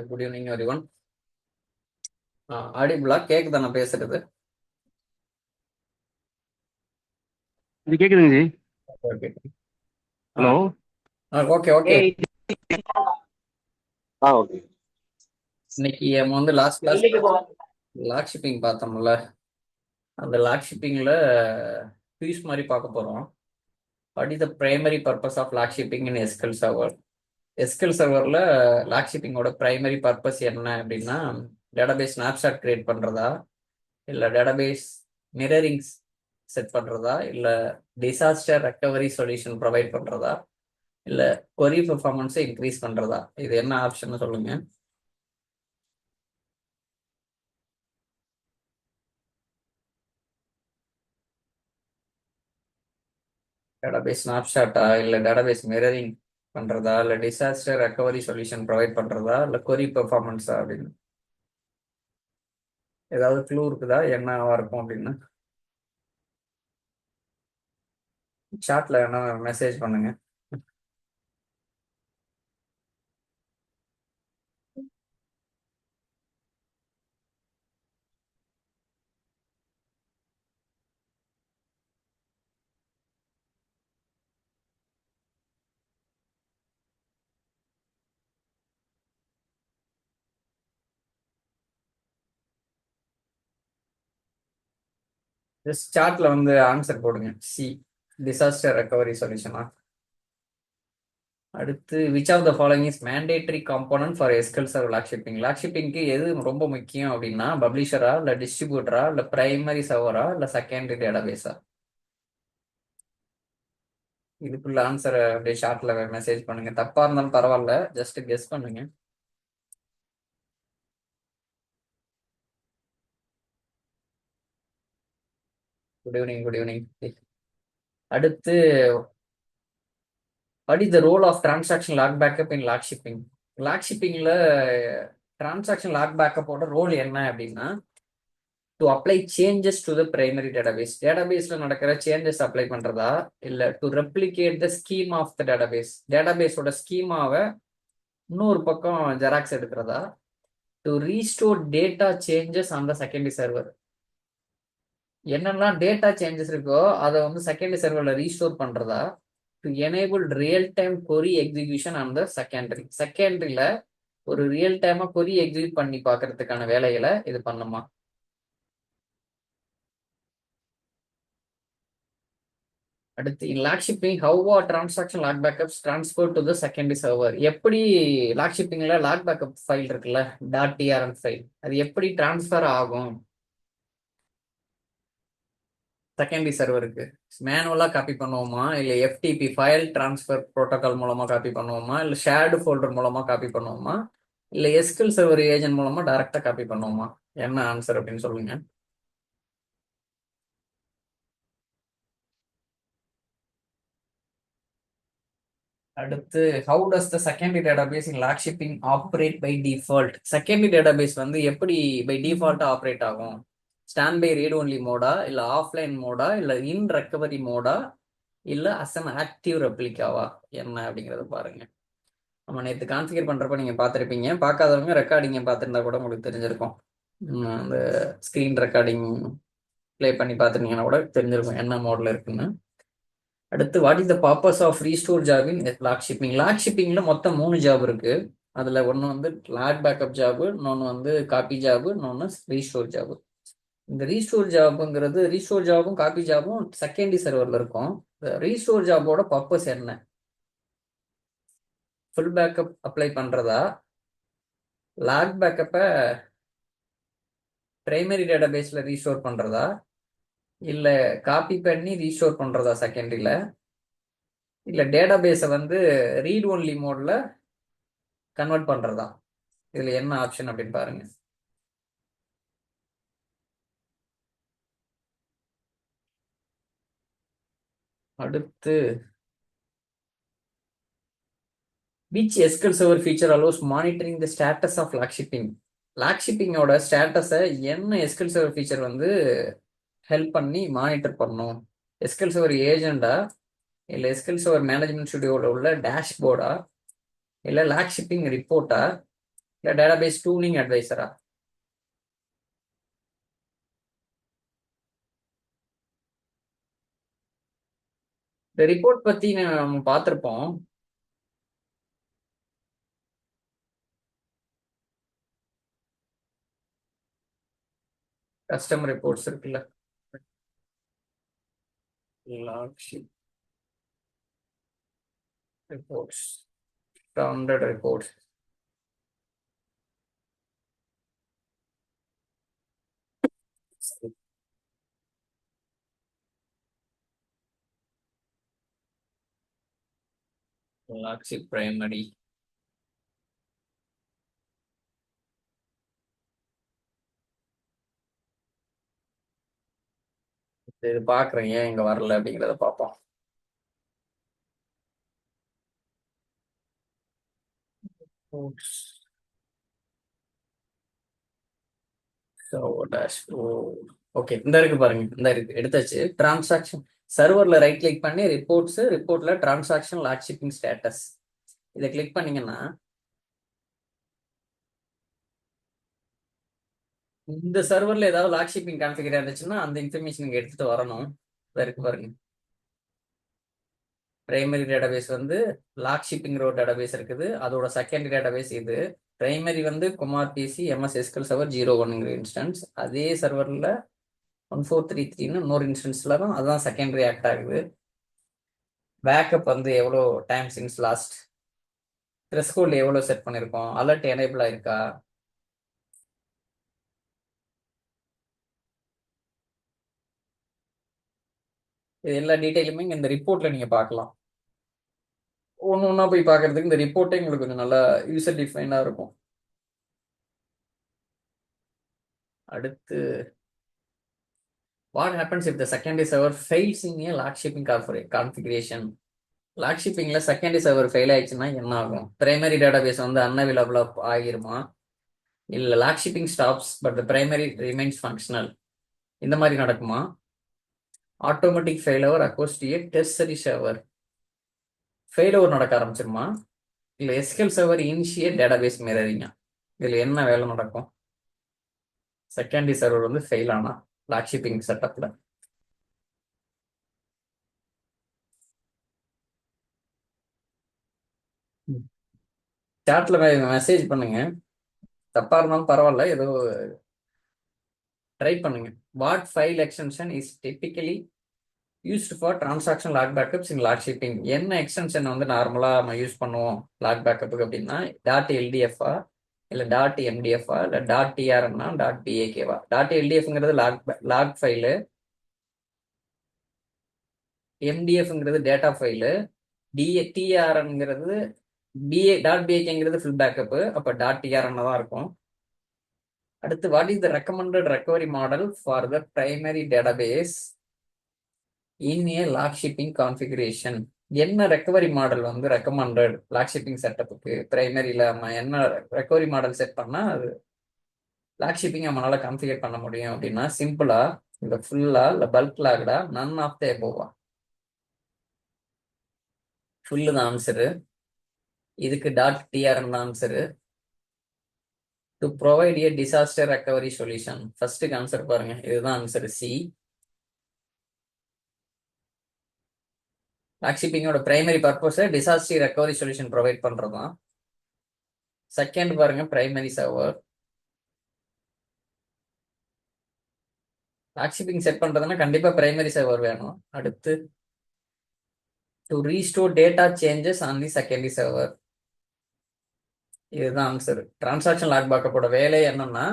Good evening everyone. ஆடிபிளா கேக்குதா நான் பேசுறது? இது கேக்குதுங்க ஜி. ஓகே. ஆ ஹலோ. Okay okay. ஓகே. இன்னைக்கு நம்ம வந்து லாஸ்ட் கிளாஸ் லாக் ஷிப்பிங் பார்த்தோம்ல. அந்த லாக் ஷிப்பிங்ல குயிஸ் மாதிரி பார்க்க போறோம். What is the primary purpose of log shipping in SQL server? SQL சர்வர்ல லாக் ஷிப்பிங்கோட பிரைமரி பர்பஸ் என்ன அப்படின்னா, டேட்டாபேஸ் ஸ்னாப்ஷாட் கிரியேட் பண்றதா, இல்லை டேட்டாபேஸ் மிரரிங்ஸ் செட் பண்றதா, இல்லை டிசாஸ்டர் ரெக்கவரி சொல்யூஷன் ப்ரொவைட் பண்றதா, இல்ல கொரி பெர்ஃபார்மன்ஸை இன்க்ரீஸ் பண்றதா? இது என்ன ஆப்ஷன் சொல்லுங்க. டேட்டாபேஸ் ஸ்னாப்ஷாட்டா, இல்ல டேட்டாபேஸ் மிரரிங் பண்றதா, இல்ல டிசாஸ்டர் ரெக்கவரி சொல்யூஷன் ப்ரொவைட் பண்றதா, இல்ல கொரி பெர்ஃபார்மன்ஸா அப்படின்னு ஏதாவது க்ளூ இருக்குதா என்னவா இருக்கும் அப்படின்னு? சாட்ல என்ன மெசேஜ் பண்ணுங்க. ஜஸ்ட் சாட்ல வந்து ஆன்சர் போடுங்க. சி, டிசாஸ்டர் ரெக்கவரி சொல்யூஷனா. அடுத்து, which of the following is mandatory component for SQL server log shipping? Log ஷிப்பிங்க்கு எது ரொம்ப முக்கியம் அப்படின்னா, பப்ளிஷரா, இல்ல டிஸ்ட்ரிபியூட்டரா, இல்ல பிரைமரி சர்வரா, இல்ல செகண்டரி டேட்டாபேஸா? இதுக்குள்ள ஆன்சரை அப்படியே ஷார்ட்ல மெசேஜ் பண்ணுங்க. தப்பா இருந்தாலும் பரவாயில்ல, ஜஸ்ட் கெஸ் பண்ணுங்க. Good evening, good evening. அடுத்து, what is the role of transaction log backup in log shipping? Log ஷிப்பிங்ல டிரான்சாக்ஷன் லாக் பேக்கப்போட ரோல் என்ன அப்படின்னா, to apply changes to the primary database. டேட்டாபேஸ்ல நடக்கிற சேஞ்சஸ் அப்ளை பண்றதா, இல்ல to replicate the schema of the database, டேட்டாபேஸோட ஸ்கீமாவை இன்னொரு பக்கம் ஜெராக்ஸ் எடுக்கிறதா, to restore data changes on the secondary server. என்னெல்லாம் டேட்டா சேஞ்சஸ் இருக்கோ அதை வந்து செகண்டரி சர்வரில் ரீஸ்டோர் பண்றதா, to enable real time query execution அந்த செகண்டரியில் ஒரு ரியல் டைமா கொரி எக்ஸிக்யூட் பண்ணி பார்க்கறதுக்கான வேலைகளை இது பண்ணுமா? அடுத்து, in log shipping how are transaction log backups transfer to the secondary server? எப்படி லாக் ஷிப்பிங்ல லாக் பேக்கப் ஃபைல் இருக்குல்ல, டாட் டிஆர்என் ஃபைல், அது எப்படி டிரான்ஸ்ஃபர் ஆகும் செகண்டரி சர்வருக்கு? மேனுவலா காப்பி பண்ணுவோமா, இல்ல எஃப்டிபி ஃபைல் டிரான்ஸ்ஃபர் புரோட்டோகால் மூலமா காப்பி பண்ணுவோமா, இல்ல ஷேர்டு ஃபோல்டர் மூலமா காப்பி பண்ணுவோமா, இல்ல எஸ்கியூஎல் சர்வர் ஏஜென்ட் மூலமா டைரக்டா காப்பி பண்ணுவோமா? என்ன ஆன்சர் அப்படின்னு சொல்லுங்க. அடுத்து, how does the secondary database in log shipping operate by default? Secondary database வந்து எப்படி பை டிஃபால்ட்டா ஆப்ரேட் ஆகும்? ஸ்டாண்ட் பை ரீட் ஒன்லி மோடா, இல்ல ஆஃப்லைன் மோடா, இல்ல இன் ரெக்கவரி மோடா, இல்ல அஸ் அன் ஆக்டிவ் ரெப்ளிகாவா? என்ன அப்படிங்கறத பாருங்க. நம்ம நேற்று கான்ஃபிகர் பண்றப்ப நீங்க பார்த்துருப்பீங்க. பார்க்காதவங்க ரெக்கார்டிங்கை பார்த்துருந்தா கூட உங்களுக்கு தெரிஞ்சிருக்கும். அந்த ஸ்கிரீன் ரெக்கார்டிங் ப்ளே பண்ணி பார்த்துருந்தீங்கன்னா கூட தெரிஞ்சிருக்கும் என்ன மோட்ல இருக்குன்னு. அடுத்து, what is the purpose of restore job in log shipping? Log ஷிப்பிங்ல மொத்தம் 3 ஜாப் இருக்கு. அதுல ஒன்று வந்து லாக் பேக்கப் ஜாபு, இன்னொன்று வந்து காப்பி ஜாபு, இன்னொன்று ரீஸ்டோர் ஜாபு. இந்த ரீஸ்டோர் ஜாபுங்கிறது, ரீஸ்டோர் ஜாபும் காப்பி ஜாபும் செகண்டரி சர்வர்ல இருக்கும். ரீஸ்டோர் ஜாபோட பர்பஸ் என்ன? ஃபுல் பேக்கப் அப்ளை பண்றதா, லாக் பேக்கப்பை பிரைமரி டேட்டாபேஸ்ல ரீஸ்டோர் பண்றதா, இல்ல காப்பி பண்ணி ரீஸ்டோர் பண்றதா செகண்டரியில, இல்ல டேட்டாபேஸை வந்து ரீட் ஒன்லி மோட்ல கன்வெர்ட் பண்றதா? இதுல என்ன ஆப்ஷன் அப்படின்னு பாருங்க. அடுத்து, which SQL server feature allows monitoring the status of log shipping? Log ஷிப்பிங்கோட ஸ்டேட்டஸை என்ன எஸ்கியூஎல் சர்வர் ஃபீச்சர் வந்து ஹெல்ப் பண்ணி மானிட்டர் பண்ணும்? எஸ்கியூஎல் சர்வர் ஏஜெண்டா, இல்ல எஸ்கியூஎல் சர்வர் மேனேஜ்மெண்ட் ஸ்டுடியோல உள்ள டேஷ்போர்டா, இல்ல லாக் ஷிப்பிங் ரிப்போர்ட்டா, இல்லை டேட்டாபேஸ் டூலிங் அட்வைசரா? இந்த ரிப்போர்ட் பத்தி நம்ம பார்த்துருப்போம். கஸ்டம் ரிப்போர்ட்ஸ் இருக்குல்ல, லாக்ஷிப் ரிப்போர்ட்ஸ், ஸ்டாண்டர்ட் ரிப்போர்ட்ஸ். லாக்ஷிப் பிரைமரி. இது பார்க்குறேன், ஏன் இங்கே வரல அப்படிங்கிறத பார்ப்போம். ஓகே, இந்த இருக்கு பாருங்க, இந்த இருக்கு எடுத்தாச்சு. டிரான்சாக்ஷன் சர்வர்ல ரைட் கிளிக் பண்ணி ரிப்போர்ட்ஸ், ரிப்போர்ட்ல டிரான்சாக்ஷன் லாக் ஷிப்பிங் ஸ்டேட்டஸ் இதை கிளிக் பண்ணீங்கன்னா இந்த சர்வர்ல ஏதாவது லாக் ஷிப்பிங் கான்ஃபிகர் இருந்துச்சுன்னா அந்த இன்ஃபர்மேஷன் இங்க எடுத்துட்டு வரணும். இதை இருக்கு பாருங்க, பிரைமரி டேட்டாபேஸ் வந்து லாக் ஷிப்பிங்கிற ஒரு டேட்டாபேஸ் இருக்குது, அதோட செகண்டரி டேட்டாபேஸ் இது. பிரைமரி வந்து Kumar PC MS SQL server 01ங்கிற இன்ஸ்டன்ஸ். அதே சர்வரில் 1433ன்னு இன்னொரு இன்ஸ்டன்ஸ்ல தான் அதுதான் செகண்டரி ஆக்ட் ஆகுது. பேக்கப் வந்து எவ்வளோ டைம் சின்ஸ் லாஸ்ட், த்ரெஷ்ஹோல்டு எவ்வளோ செட் பண்ணியிருக்கோம், அலர்ட் எனேபிள் ஆயிருக்கா, இது எல்லா டீட்டெயிலுமே இந்த ரிப்போர்ட்ல நீங்க பார்க்கலாம். ஒன்று ஒன்றா போய் பார்க்கறதுக்கு இந்த ரிப்போர்ட்டே உங்களுக்கு கொஞ்சம் நல்லா யூசர் டிஃபைனாக இருக்கும். அடுத்து, what happens if the secondary server fails in a log shipping configuration? Log ஷிப்பிங்ல செகண்டரி சர்வர் ஃபெயில் ஆயிடுச்சுன்னா என்ன ஆகும்? பிரைமரி டேட்டாபேஸ் வந்து அன்அவைலபிள் ஆகிருமா, இல்லை log shipping stops but the primary remains functional, இந்த மாதிரி நடக்குமா? Automatic failover across to a tertiary server, failover நடக்க ஆரம்பிச்சிருமா, இல்லை எஸ்கியூஎல் சர்வர் இனிஷியேட் டேட்டாபேஸ் மிரரிங்க, இதில் என்ன வேலை நடக்கும்? செகண்டரி சர்வர் வந்து ஃபெயில் ஆனா லாக் ஷிப்பிங் செட்டப்ல. சாட்ல மெசேஜ் பண்ணுங்க, தப்பா இருந்தாலும் பரவாயில்ல, ஏதோ ட்ரை பண்ணுங்க. What file extension is typically used for transaction log backups in log shipping? என்ன எக்ஸ்டென்ஷன் வந்து நார்மலாக நம்ம யூஸ் பண்ணுவோம் லாக் பேக்கப்புக்கு அப்படின்னா, டாட் எல்டிஎஃப்ஆ, இல்லை டாட் எம்டிஎஃப்ஆ, இல்லை டாட் டிஆர்எம்னா டாட் பிஏகேவா? டாட் எல்டிஎஃப்ங்கிறது லாக் ஃபைலு, எம்டிஎஃப்ங்கிறது டேட்டா ஃபைலு, டிஆர்என்ங்கிறது டாட் பிஏகேங்கிறது ஃபுல் பேக்கப்பு, அப்போ டாட் டிஆர்என் தான் இருக்கும். அடுத்து, what is the recommended recovery model for the primary database in a log shipping configuration? என்ன ரெக்கவரி மாடல் வந்து ரெக்கமெண்டட் லாக் ஷிப்பிங் செட்டப்புக்கு? பிரைமரியில் நம்ம என்ன ரெக்கவரி மாடல் செட் பண்ணால் அது லாக் ஷிப்பிங் நம்மளால கான்ஃபிகர் பண்ண முடியும் அப்படின்னா, சிம்பிளா இல்லை ஃபுல்லா இல்லை பல்க் லாக்டா, நன் ஆஃப் த எபோவா? ஃபுல்லு தான் ஆன்சரு. இதுக்கு டாட் டிஆர்என் தான் answer. To provide a disaster recovery solution, ஃபர்ஸ்ட்டுக்கு ஆன்சர் பாருங்க, இதுதான் ஆன்சர் சி. லாக் ஷிப்பிங்கோட primary purpose disaster recovery solution provide பண்றது தான். செகண்ட் பாருங்க, primary server. Log shipping set பண்றதுன்னா கண்டிப்பா பிரைமரி சர்வர் வேணும். அடுத்து, to restore data changes on the secondary server, இதுதான் ஆன்சர். டிரான்சாக்ஷன் லாக் பேக்கப்போட வேலை என்னன்னா,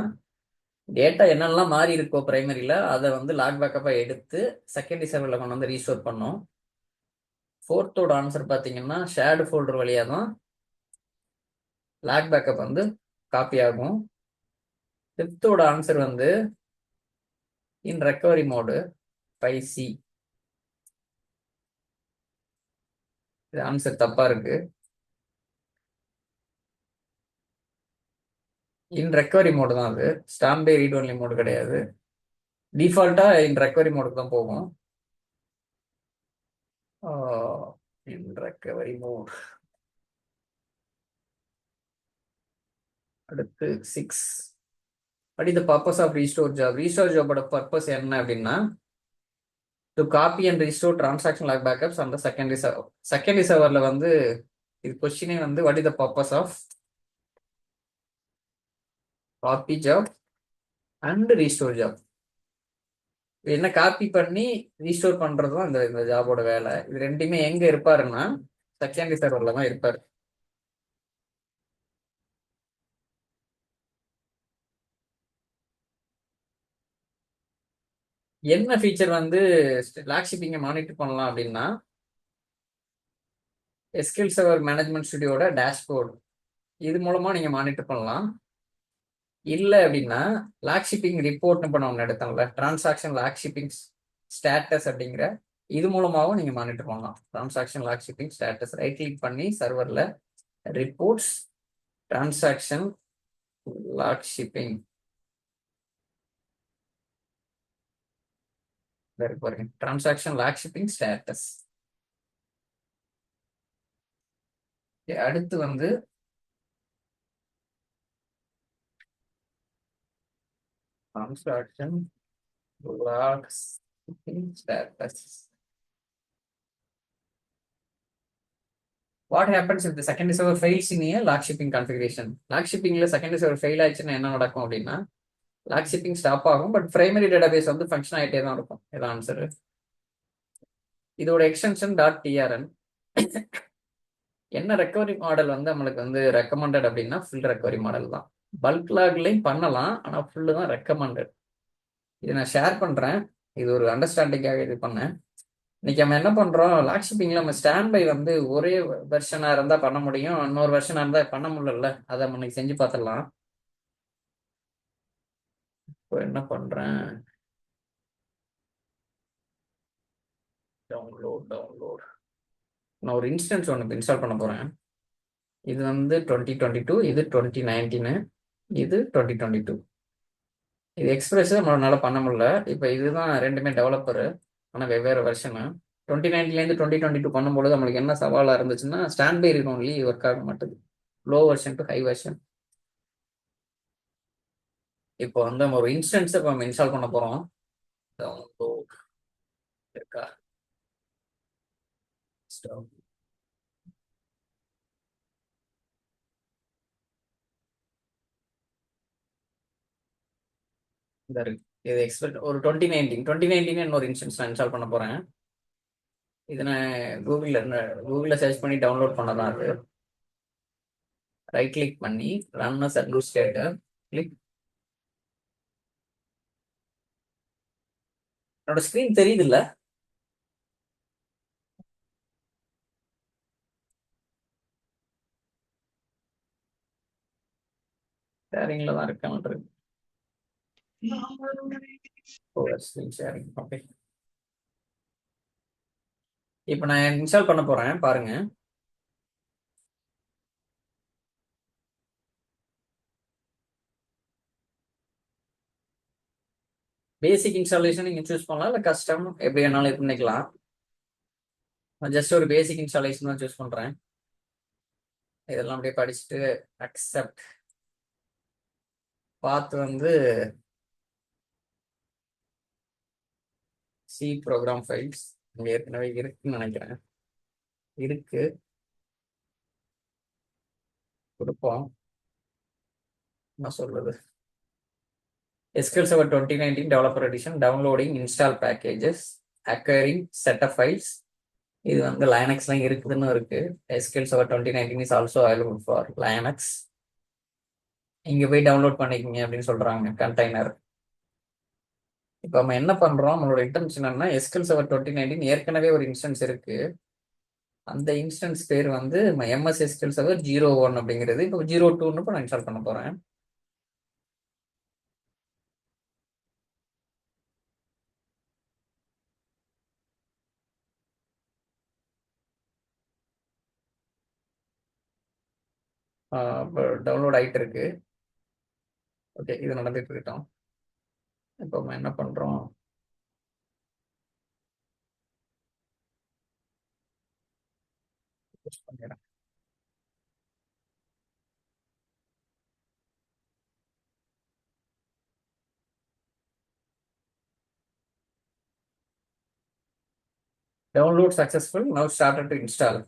டேட்டா என்னெல்லாம் மாறி இருக்கோ பிரைமரியில அதை வந்து லாக் பேக்கப்பா எடுத்து செகண்டரி சர்வரில் கொண்டு வந்து ரீஸ்டோர் பண்ணோம். ஃபோர்த்தோட ஆன்சர் பார்த்தீங்கன்னா, ஷேர்டு ஃபோல்டர் வழியாக தான் லாக் பேக்கப் வந்து காப்பி ஆகும். ஃபிஃப்த்தோட ஆன்சர் வந்து இன் ரெக்கவரி மோடு 5C. இது ஆன்சர் தப்பா இருக்கு. இன் ரெக்கவரி மோடு தான் அது, standby read only mode கிடையாது. டிஃபால்ட்டா இன் ரெக்கவரி மோடுக்கு தான் போகும். இன் ரெக்கவரி மோட் அடுத்து 6. What is the purpose of restore job? Restore ஜாபோட பர்பஸ் என்ன அப்படின்னா, to copy and restore transaction log backups அந்த செகண்டரி சர்வர். செகண்டரி சர்வர்ல வந்து இது கொஸ்டினே வந்து what is the purpose of copy job and restore job. என்ன காப்பி பண்ணி ரீஸ்டோர் பண்றதும் அந்த இந்த ஜாபோட வேலை. இது ரெண்டுமே எங்க இருப்பாருன்னா செகண்டரி சர்வர்ல தான் இருப்பாரு. என்ன ஃபீச்சர் வந்து லாக் ஷிப்பிங்கை மானிட்டர் பண்ணலாம் அப்படின்னா, எஸ்கியூஎல் சர்வர் மேனேஜ்மெண்ட் ஸ்டுடியோட டேஷ்போர்டு இது மூலமா நீங்க மானிட்டர் பண்ணலாம். இல்லை அப்படின்னா லாக் ஷிப்பிங் ரிப்போர்ட்னு பண்ண ஒன்று எடுத்தோம்ல, டிரான்சாக்ஷன் லாக் ஷிப்பிங் ஸ்டேட்டஸ் அப்படிங்கிற இது மூலமாகவும் நீங்க மானிட்டர் பண்ணலாம். Transaction log shipping status right click பண்ணி சர்வர்ல ரிப்போர்ட்ஸ் டிரான்சாக்ஷன் லாக் ஷிப்பிங் பாருங்க, டிரான்சாக்ஷன் லாக் ஷிப்பிங் ஸ்டேட்டஸ். அடுத்து வந்து transaction log shipping status. What happens if the secondary server fails in a log shipping configuration? Log ஷிப்பிங்ல secondary server fail ஆயிடுச்சுன்னா என்ன நடக்கும் அப்படின்னா, லாக் ஷிப்பிங் ஸ்டாப் ஆகும், but primary database வந்து ஃபங்க்ஷன் ஆகிட்டே தான் இருக்கும். இதான் ஆன்சர். இதோட எக்ஸ்டென்ஷன் .trn. என்ன ரெக்கவரி மாடல் வந்து நம்மளுக்கு வந்து ரெக்கமெண்டட் அப்படின்னா ஃபுல் ரெக்கவரி மாடல் தான். பல்க் லாக்லையும் பண்ணலாம், ஆனால் ஃபுல்லு தான் ரெக்கமெண்டட். இதை நான் ஷேர் பண்ணுறேன், இது ஒரு அண்டர்ஸ்டாண்டிங்காக இது பண்ணேன். இன்னைக்கு நம்ம என்ன பண்ணுறோம், லாக் ஷிப்பிங்கில் நம்ம ஸ்டாண்ட் பை வந்து ஒரே வெர்ஷனாக இருந்தால் பண்ண முடியும், இன்னொரு வெர்ஷனாக இருந்தால் பண்ண முடியல. அதை நம்ம இன்னைக்கு செஞ்சு பார்த்துடலாம். இப்போ என்ன பண்ணுறேன், டவுன்லோட் நான் ஒரு இன்ஸ்டன்ஸ் ஒன்று இன்ஸ்டால் பண்ண போகிறேன். இது வந்து 2022, இது 2019, இது 2022. இது எக்ஸ்பிரஸ் நம்மளால பண்ண முடியல. இப்போ இதுதான் ரெண்டுமே டெவலப்பரு, ஆனால் வெவ்வேறு வெர்ஷனு. 2019லேருந்து 2022 பண்ணும்போது நம்மளுக்கு என்ன சவாலாக இருந்துச்சுன்னா, standby read only work ஆக மாட்டேது, low version to high version. இப்போ வந்து நம்ம ஒரு இன்ஸ்டன்ஸை இப்போ நம்ம இன்ஸ்டால் பண்ண போகிறோம். இருக்கா இந்த இருக்கு. இது எக்ஸ்பெக்ட் ஒரு 2019 இன்னொரு இன்ஸ்டன்ஸ் நான் இன்ஸ்டால் பண்ண போகிறேன். இது நான் கூகுளில் சர்ச் பண்ணி டவுன்லோட் பண்ணதான். அது ரைட் கிளிக் பண்ணி ரன் அஸ் அட்மினிஸ்ட்ரேட்டர் கிளிக். என்னோட ஸ்க்ரீன் தெரியுது இல்ல? ஷேரிங்ல தான் இருக்கேன். Screen sharing. ஓகே, இப்போ நான் இன்ஸ்டால் பண்ண போறேன் பாருங்க. பேசிக் இன்ஸ்டாலேஷன் நீங்க சூஸ் பண்ணலாம், இல்லை கஸ்டம் எப்படி வேணாலும் இது பண்ணிக்கலாம். நான் ஜஸ்ட் ஒரு பேசிக் இன்ஸ்டாலேஷன் தான் சூஸ் பண்றேன். இதெல்லாம் அப்படியே படிச்சுட்டு அக்செப்ட் பார்த்து வந்து சி ப்ரோக்ராம் ஃபைல்ஸ் இங்க ஏற்கனவே இருக்குன்னு நினைக்கிறேன். இருக்கு, கொடுப்போம். என்ன சொல்றது, SQL Server 2019 Developer Edition, downloading install packages, acquiring set of files. இது வந்து லைனக்ஸ்லாம் இருக்குதுன்னு இருக்கு. SQL Server 2019 is also available for Linux. இங்க போய் டவுன்லோட் பண்ணிக்கங்க அப்படின்னு சொல்றாங்க கண்டெய்னர். இப்போ நம்ம என்ன பண்றோம், நம்மளோட இன்டென்ஷன் என்ன, SQL Server 2019 ஏற்கனவே ஒரு இன்ஸ்டன்ஸ் இருக்கு. அந்த இன்ஸ்டன்ஸ் பேர் வந்து MS SQL Server 01 அப்படிங்கிறது. இப்போ 02ன்னு இப்போ நான் இன்ஸ்டால் பண்ண போறேன். இப்போ டவுன்லோட் ஆகிட்டு இருக்கு. ஓகே, இது நடந்துட்டு இருக்கட்டும். இப்போ நம்ம என்ன பண்றோம், பண்ணிடுறேன். Download successful, now started to install.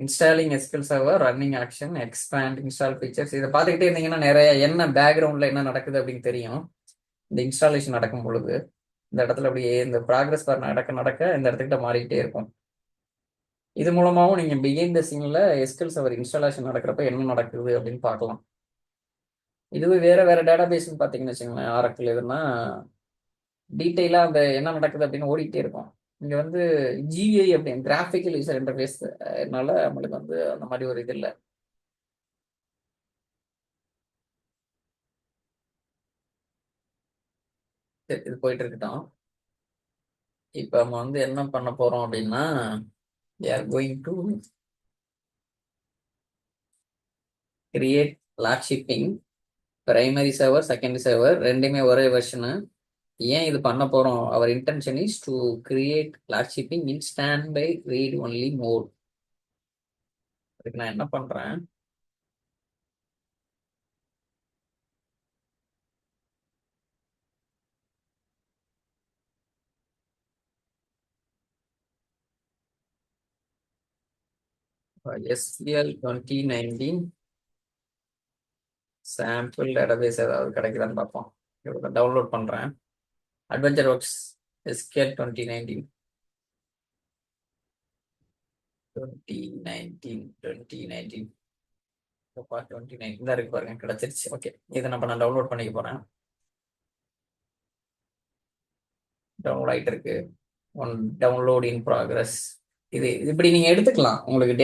Installing SQL server, running action, expand, install features. இதை பார்த்துக்கிட்டே இருந்தீங்கன்னா நிறைய என்ன பேக்ரவுண்டில் என்ன நடக்குது அப்படின்னு தெரியும். இந்த இன்ஸ்டாலேஷன் நடக்கும் பொழுது இந்த இடத்துல அப்படியே இந்த ப்ராக்ரஸ் பார் நடக்க நடக்க இந்த இடத்துக்கிட்ட மாறிக்கிட்டே இருக்கும். இது மூலமாகவும் நீங்கள் பிஹைண்ட் த சீனில் எஸ்கியூஎல் சர்வர் இன்ஸ்டாலேஷன் நடக்கிறப்ப என்ன நடக்குது அப்படின்னு பார்க்கலாம். இதுவே வேற டேட்டாபேஸ்ன்னு பார்த்தீங்கன்னு வச்சுக்கோங்களேன், ஆரக்கிள் எதுனா டீட்டெயிலாக அந்த என்ன நடக்குது அப்படின்னு ஓடிக்கிட்டே இருக்கும். இங்கே வந்து ஜிஐ அப்படின்னு கிராஃபிக்கல் யூசர் இன்டர்ஃபேஸ் அதனால நம்மளுக்கு வந்து அந்த மாதிரி ஒரு இது இல்லை. இது போயிட்டு இருக்கட்டும். இப்போ நம்ம வந்து என்ன பண்ண போறோம் அப்படின்னா, we are going to create log shipping primary server secondary server ரெண்டுமே ஒரே வெர்ஷனு. ஏன் இது பண்ண போறோம்? Our intention is to create log shipping in standby read only mode. அதுக்கு நான் என்ன பண்றேன், SQL 2019 சாம்பிள் டேட்டாபேஸ் ஏதாவது கிடைக்குதான்னு பார்ப்போம். டவுன்லோட் பண்றேன். அட்வென்ச்சர் ஒர்க்ஸ் SQL 2019 2019 தான் இருக்கு பாருங்க, கிடைச்சிருச்சு. ஓகே, இதை நான் டவுன்லோட் பண்ணிக்க போறேன். டவுன்லோட் ஆகிட்டு இருக்கு. One download in progress. இது இப்படி நீங்க எடுத்துக்கலாம். உங்களுக்கு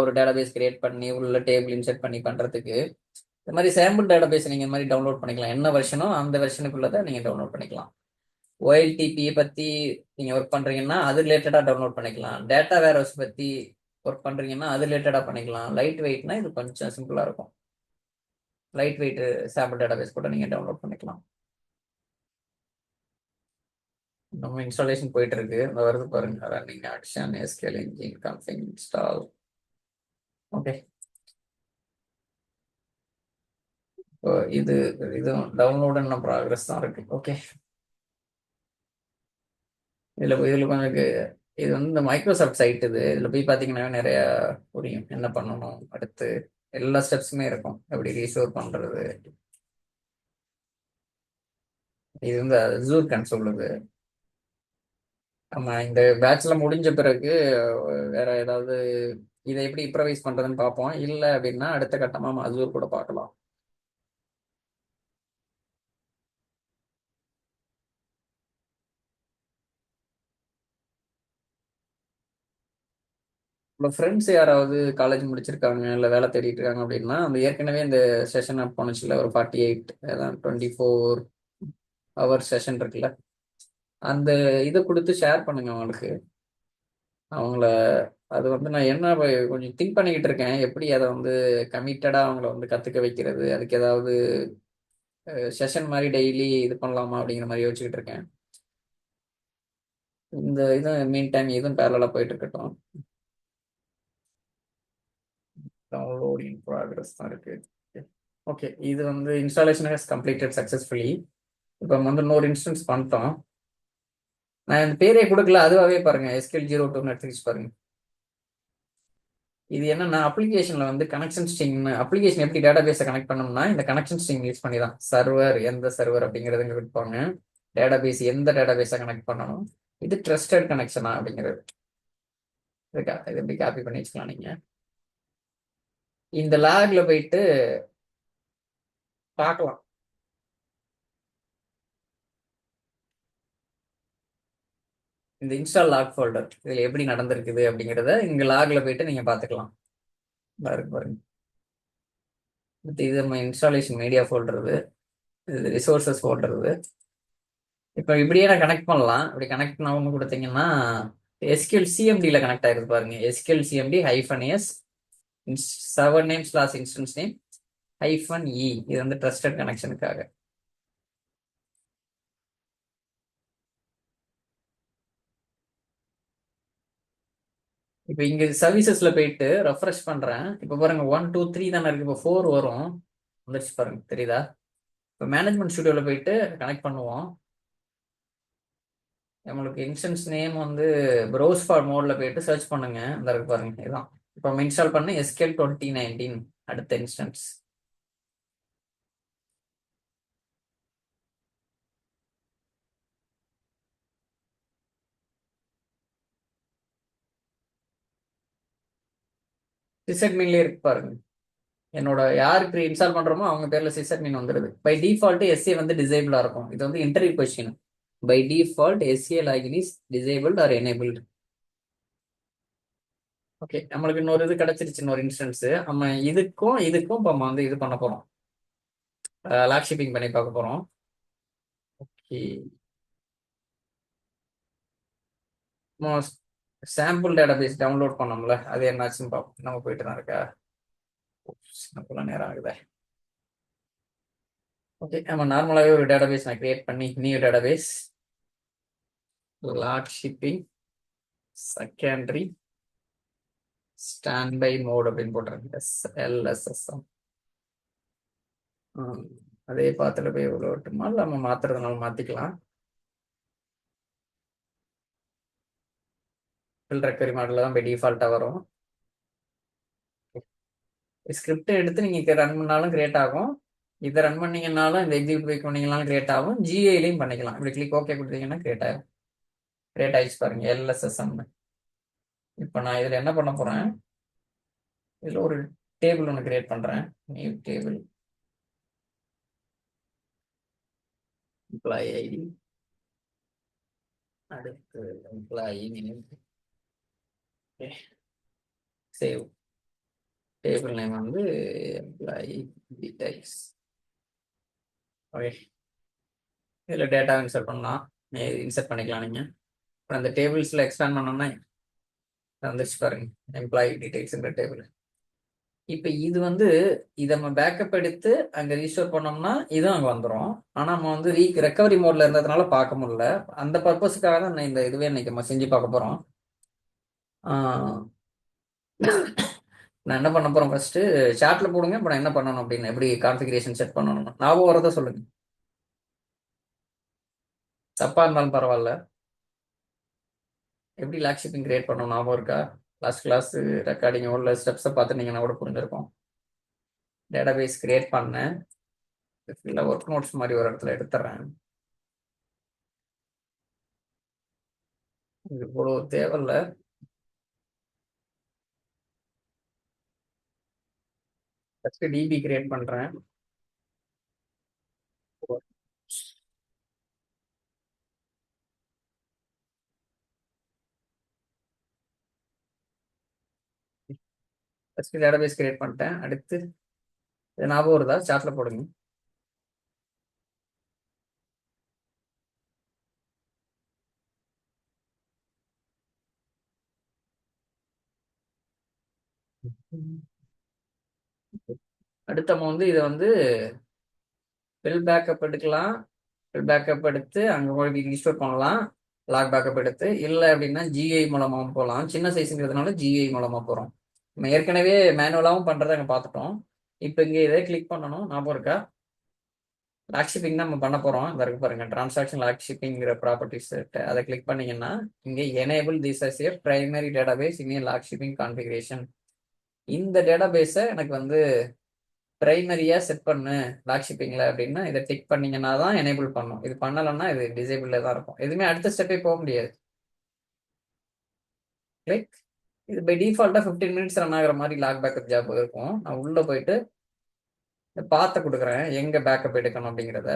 ஒரு டேட்டாபேஸ் கிரியேட் பண்ணி உள்ள டேபிள் இன்செர்ட் பண்ணி பண்றதுக்கு இந்த மாதிரி சாம்பிள் டேட்டாபேஸ் நீங்க இந்த மாதிரி டவுன்லோட் பண்ணிக்கலாம். என்ன வெர்ஷனோ அந்த வெர்ஷனுக்குள்ளதை நீங்க டவுன்லோட் பண்ணிக்கலாம். OLTP பத்தி நீங்க ஒர்க் பண்றீங்கன்னா அது ரிலேட்டடா டவுன்லோட் பண்ணிக்கலாம். டேட்டா வேர்ஹவுஸ் பத்தி ஒர்க் பண்றீங்கன்னா அது ரிலேட்டடா பண்ணிக்கலாம். லைட் வெயிட்னா இது கொஞ்சம் சிம்பிளா இருக்கும். லைட் வெயிட் சாம்பிள் டேட்டாபேஸ் கூட நீங்க டவுன்லோட் பண்ணிக்கலாம். நம்ம இன்ஸ்டாலேஷன் போயிட்டு இருக்கு. இந்த வருது பாருங்க, running action, SQL engine, config, install. Okay, இது இதுவும் டவுன்லோட் ப்ராக்ரஸ் தான் இருக்கு. ஓகே, இதுல கொஞ்சம் இது வந்து இந்த மைக்ரோசாஃப்ட் சைட். இதுல போய் பாத்தீங்கன்னா நிறைய புரியும் என்ன பண்ணணும். அடுத்து எல்லா ஸ்டெப்ஸுமே இருக்கும். எப்படி ரீஸ்டோர் பண்றது. இது வந்து அசூர் கன்சோல். நம்ம இந்த பேட்ச்ல முடிஞ்ச பிறகு வேற ஏதாவது இதை எப்படி இம்ப்ரவைஸ் பண்றதுன்னு பார்ப்போம். இல்லை அப்படின்னா அடுத்த கட்டமா நம்ம அசூர் கூட பார்க்கலாம். உங்களோட ஃப்ரெண்ட்ஸ் யாராவது காலேஜ் முடிச்சிருக்காங்க இல்லை வேலை தேடிட்டு இருக்காங்க அப்படின்னா அந்த ஏற்கனவே இந்த செஷன் அப் பண்ணுச்சுல ஒரு 48 24 ஹவர் செஷன் இருக்குல்ல, அந்த இதை கொடுத்து ஷேர் பண்ணுங்க அவங்களுக்கு. அவங்கள அது வந்து நான் என்ன கொஞ்சம் திங்க் பண்ணிக்கிட்டு இருக்கேன், எப்படி அதை வந்து கமிட்டடா அவங்கள வந்து கத்துக்க வைக்கிறது. அதுக்கு ஏதாவது செஷன் மாதிரி டெய்லி இது பண்ணலாமா அப்படிங்கிற மாதிரி யோசிச்சுக்கிட்டு இருக்கேன். இந்த இதுவும் மீன் டைம் இதுவும் பேரலா போயிட்டு இருக்கட்டும். டவுன்லோட் இன் ப்ராக்ரஸ் தான் இருக்கு. ஓகே, இது வந்து இன்ஸ்டாலேஷன் ஹஸ் கம்ப்ளீட்டட் சக்ஸஸ்ஃபுல்லி. இப்போ வந்து இன்னொரு இன்ஸ்டன்ஸ் பண்ணிட்டோம். நான் இந்த பேரே கொடுக்கல, அதுவாகவே பாருங்க SQL 02 எடுத்துக்கிச்சு பாருங்க. இது என்னன்னா அப்ளிகேஷன்ல வந்து கனெக்ஷன் ஸ்ட்ரிங். அப்ளிகேஷன் எப்படி டேட்டாபேஸை கனெக்ட் பண்ணணும்னா இந்த கனெக்ஷன் ஸ்ட்ரிங் யூஸ் பண்ணி தான். சர்வர் எந்த சர்வர் அப்படிங்கிறது இங்க கொடுப்பாங்க. டேட்டாபேஸ் எந்த டேட்டாபேஸை கனெக்ட் பண்ணணும், இது ட்ரஸ்டட் கனெக்ஷனா அப்படிங்கிறது. இது எப்படி காப்பி பண்ணி வச்சுக்கலாம். நீங்க இந்த லாக்ல போயிட்டு பார்க்கலாம். இந்த இன்ஸ்டால் லாக் ஃபோல்டர் இதுல எப்படி நடந்திருக்குது அப்படிங்கிறத இங்க லாக்ல போயிட்டு நீங்க பாத்துக்கலாம். பாருங்க, இது நம்ம இன்ஸ்டாலேஷன் மீடியா ஃபோல்டர், இது ரிசோர்சஸ் ஃபோல்டர். இப்போ இப்படியே நான் கனெக்ட் பண்ணலாம். இப்படி கனெக்ட் பண்ண கொடுத்தீங்கன்னா SQL CMD கனெக்ட் ஆயிருக்கு பாருங்க. SQL CMD -S server name / instance name -E. இது வந்து ட்ரஸ்டட் கனெக்ஷனுக்காக. இப்போ இங்க சர்வீசஸ்ல போயிட்டு ரெஃப்ரெஷ் பண்றேன். இப்போ பாருங்க 1 2 3 தானே இருக்கு. இப்போ 4 வரும். வந்துருச்சு பாருங்க, தெரியுதா? இப்போ மேனேஜ்மெண்ட் ஸ்டுடியோல போயிட்டு கனெக்ட் பண்ணுவோம். நம்மளுக்கு இன்ஸ்டன்ஸ் நேம் வந்து ப்ரௌஸ் ஃபார் மோட்ல போயிட்டு சர்ச் பண்ணுங்க. இந்த இருக்கு பாருங்க, இதுதான். இப்போ இன்ஸ்டால் பண்ண SQL 2019 அடுத்த இன்ஸ்டன்ஸ். சிஸ்அட்மின்லேயே இருக்கு பாருங்க. என்னோட யாருக்கு இன்ஸ்டால் பண்றோமோ அவங்க பேர்ல சிஸ்அட்மின் வந்துடுது. பை டிஃபால்ட் எஸ்ஏ வந்து டிசேபிளா இருக்கும். இது வந்து interview question. By default SA login is disabled or enabled. Okay, நம்மளுக்கு இன்னொரு இது கிடைச்சிருச்சு, இன்னொரு இன்ஸ்டன்ஸ். நம்ம இதுக்கும் இதுக்கும் இப்போ நம்ம வந்து இது பண்ண போறோம், லாக் ஷிப்பிங் பண்ணி பார்க்க போறோம். ஓகே, சாம்பிள் டேட்டாபேஸ் டவுன்லோட் பண்ணோம்ல, அது என்னாச்சுன்னு பார்ப்போம். நம்ம போயிட்டு தான் இருக்கா, அப்போலாம் நேரம் ஆகுதே. ஓகே, நம்ம நார்மலாகவே ஒரு டேட்டாபேஸ் நான் கிரியேட் பண்ணி, new database log shipping secondary standby mode அப்படின்னு போட்டுருங்க. LSSM. அதே பார்த்துட்டு போய் எவ்வளோ விட்டுமா, இல்லை நம்ம மாத்துறதுனால மாற்றிக்கலாம். ஃபில்டர் ரெக்கவரி மாடலில் தான் பை டிஃபால்ட்டாக வரும். ஸ்கிரிப்ட் எடுத்து நீங்கள் ரன் பண்ணாலும் கிரியேட் ஆகும். இதை ரன் பண்ணீங்கன்னாலும், இந்த எக்ஸிக்யூட் போய் பண்ணீங்கனாலும் கிரியேட் ஆகும். ஜிஏலையும் பண்ணிக்கலாம். இப்படி கிளிக் ஓகே கொடுத்தீங்கன்னா கிரியேட் ஆகும். கிரியேட் ஆயிடுச்சு பாருங்க, LSSM. இப்போ நான் இதில் என்ன பண்ண போகிறேன், இதில் ஒரு டேபிள் ஒன்று கிரியேட் பண்ணுறேன். நியூ டேபிள், எம்ப்ளாயி ஐடி, அடுத்து employee name, save. Table name வந்து எம்ப்ளாயி டீடைல்ஸ். ஓகே, இதில் டேட்டா இன்சர்ட் பண்ணலாம், இன்சர்ட் பண்ணிக்கலாம் நீங்கள். அப்புறம் அந்த டேபிள்ஸில் எக்ஸ்பேண்ட் பண்ணோம்னா வந்துச்சு பாருங்க, எம்ப்ளாயி டீடைல்ஸுங்கிற டேபிள். இப்போ இது வந்து இதை நம்ம பேக்கப் எடுத்து அங்கே ரீஸ்டோர் பண்ணோம்னா இதுவும் அங்கே வந்துடும். ஆனால் நம்ம வந்து ரெக்கவரி மோட்ல இருந்ததுனால பார்க்க முடியல. அந்த பர்பஸுக்காக தான் இந்த இதுவே இன்னைக்கு நம்ம செஞ்சு பார்க்க போகிறோம். நான் என்ன பண்ண போகிறோம், ஃபர்ஸ்ட் சாட்ல போடுங்க. இப்போ நான் என்ன பண்ணணும் அப்படின்னு, எப்படி கான்ஃபிகரேஷன் செட் பண்ணணும் ஞாபகம் வரதை சொல்லுங்க. தப்பா இருந்தாலும் பரவாயில்ல. எப்படி லாக் ஷிப்பிங் கிரியேட் பண்ணணும் ஞாபகம் இருக்கா? லாஸ்ட் கிளாஸ் ரெக்கார்டிங் உள்ள ஸ்டெப்ஸை பார்த்துட்டீங்கன்னா கூட புரிஞ்சிருக்கும். டேட்டாபேஸ் கிரியேட் பண்ணேன், இல்லை ஒர்க் நோட்ஸ் மாதிரி ஒரு இடத்துல எடுத்துறேன். இது இவ்வளோ தேவையில்ல. ஃபர்ஸ்ட் டிபி கிரியேட் பண்றேன். ஃபர்ஸ்ட் டேட்டாபேஸ் கிரியேட் பண்ணிட்டேன். அடுத்து இது ஞாபகம் வருதா, சார்ட்ல போடுங்க. அடுத்து நம்ம வந்து இதை வந்து ஃபில் பேக்கப் எடுக்கலாம். ஃபில் பேக்கப் எடுத்து அங்கே போய் ரீஸ்டோர் பண்ணலாம். லாக் பேக்கப் எடுத்து, இல்லை அப்படின்னா ஜிஐ மூலமாகவும் போகலாம். சின்ன சைஸுங்கிறதுனால ஜிஐ மூலமாக போகிறோம். நம்ம ஏற்கனவே மேனுவலாகவும் பண்ணுறதை அங்கே பார்த்துட்டோம். இப்போ இங்கே இதை கிளிக் பண்ணணும், ஞாபகம் இருக்கா? லாக் ஷிப்பிங் தான் நம்ம பண்ண போகிறோம். இந்த இருக்கு பாருங்க, டிரான்சாக்ஷன் லாக் ஷிப்பிங்கிற ப்ராப்பர்ட்டிஸ் அதை கிளிக் பண்ணீங்கன்னா இங்கே enable this as a primary database in a log shipping configuration. இந்த டேட்டாபேஸை எனக்கு வந்து பிரைமரியா செட் பண்ணு லாக் ஷிப்பிங்ல அப்படின்னா இதை டிக் பண்ணீங்கன்னா தான் எனேபிள் பண்ணும். இது பண்ணலைன்னா இது டிசேபிள்ல தான் இருக்கும். எதுவுமே அடுத்த ஸ்டெப்பே போக முடியாது. கிளிக். இது பை டிஃபால்ட்டா 15 மினிட்ஸ் ரன் ஆகிற மாதிரி லாக் பேக்கப் ஜாப் இருக்கும். நான் உள்ள போயிட்டு பார்த்து கொடுக்குறேன் எங்க பேக்கப் எடுக்கணும் அப்படிங்கிறத.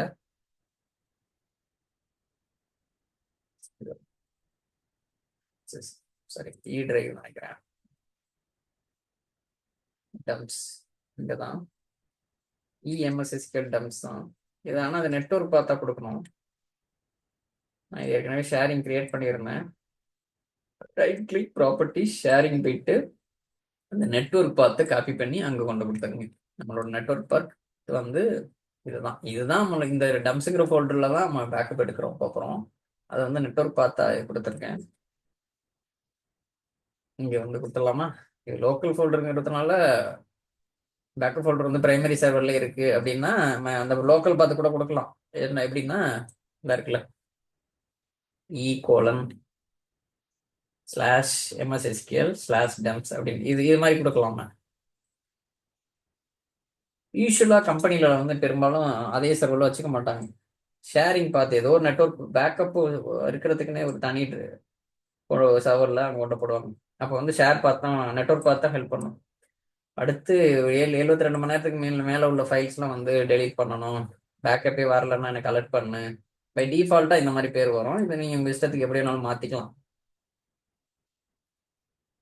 சரி, இ டிரைவ் நினைக்கிறேன். டம்ஸ் இங்கே தான், இஎம்எஸ்எஸ்கேல் டம்ஸ் தான் இது. ஆனால் அது நெட்வொர்க் பார்த்தா கொடுக்கணும். நான் ஏற்கனவே ஷேரிங் கிரியேட் பண்ணியிருந்தேன். ரைட் கிளிக் ப்ராப்பர்ட்டி ஷேரிங் போயிட்டு அந்த நெட்வொர்க் பார்த்து காப்பி பண்ணி அங்கே கொண்டு கொடுத்துருங்க. நம்மளோட நெட்வொர்க் பார்ட் வந்து இதுதான் நம்மளுக்கு இந்த டம்ஸுங்கிற ஃபோல்டரில் தான் நம்ம பேக்கப் எடுக்கிறோம் போகிறோம். அதை வந்து நெட்வொர்க் பார்த்தா கொடுத்துருக்கேன். இங்கே வந்து கொடுத்துடலாமா? இது லோக்கல் ஃபோல்டருங்கிறதுனால பேக்கப் ஃபோல்டர் வந்து பிரைமரி சர்வர்ல இருக்கு அப்படின்னா நம்ம அந்த லோக்கல் பார்த்து கூட கொடுக்கலாம். என்ன எப்படின்னா இந்த இருக்குல்ல, e:/msSQL/dumps அப்படின்னு இது மாதிரி கொடுக்கலாமா. யூஸ்வலா கம்பெனில வந்து பெரும்பாலும் அதே சர்வரில் வச்சுக்க மாட்டாங்க. ஷேரிங் பார்த்து ஏதோ ஒரு நெட்ஒர்க் பேக்கப் இருக்கிறதுக்குன்னே ஒரு தனி ஒரு சர்வரில் அங்கே கொண்டு போடுவாங்க. அப்போ வந்து ஷேர் பார்த்தா நெட்ஒர்க் பார்த்து தான் ஹெல்ப் பண்ணும். அடுத்து 72 மணி நேரத்துக்கு மேலே உள்ள ஃபைல்ஸ்லாம் வந்து டெலீட் பண்ணணும். பேக்கப்பே வரலன்னா எனக்கு அலர்ட் பண்ணு. பை டிஃபால்ட்டாக இந்த மாதிரி பேர் வரும். இதை நீங்கள் உங்கள் இஷ்டத்துக்கு எப்படி வேணாலும் மாற்றிக்கலாம்.